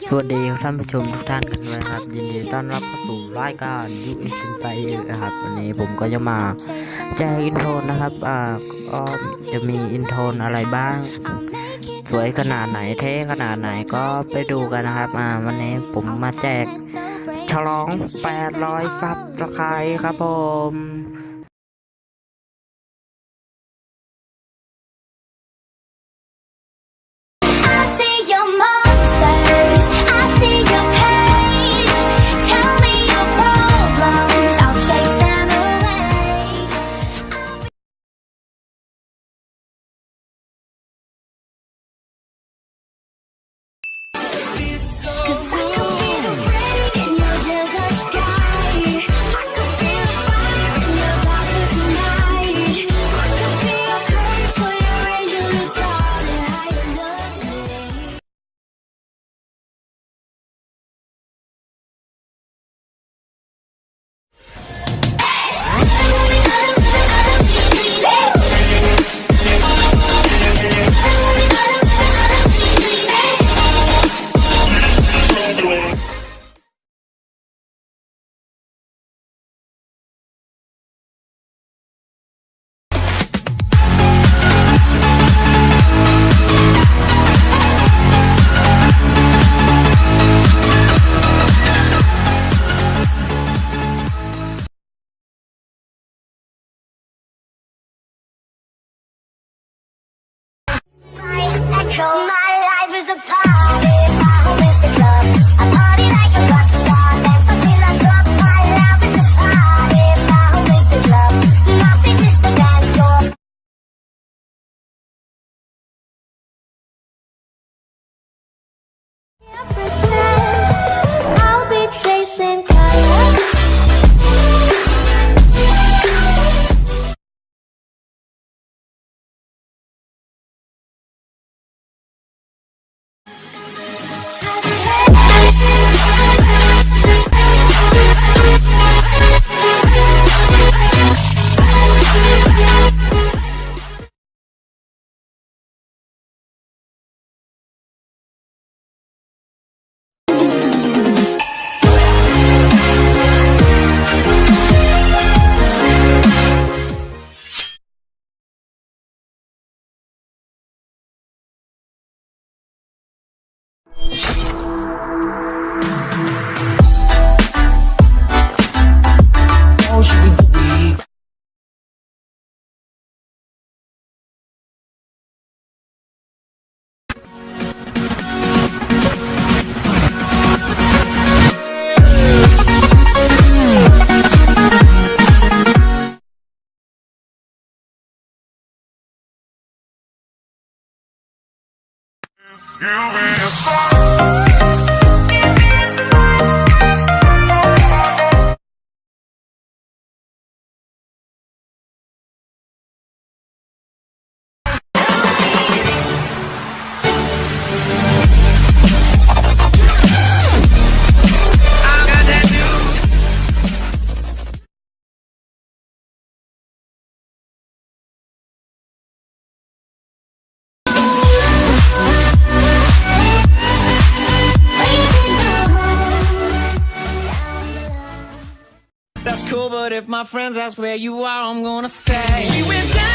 สวัสดีท่านผู้ชมทุกท่านกันด้วยครับยินดีต้อนรับเข้าสู่รายการยูอิสไซนะครับวันนี้ผมก็จะมาแจกอินโทรนะครับก็จะมีอินโทรอะไรบ้างสวยขนาดไหนเท่ขนาดไหนก็ไปดูกันนะครับวันนี้ผมมาแจกฉลอง800ซับสไครต์ครับผม My life is a party, my home is the club. I party like a rock star, dance until I drop. My life is a party, my home is the club. Nothing is the dance floor. Pretend I'll be chasing colors. That's cool, but if my friends ask where you are, I'm gonna say we went down.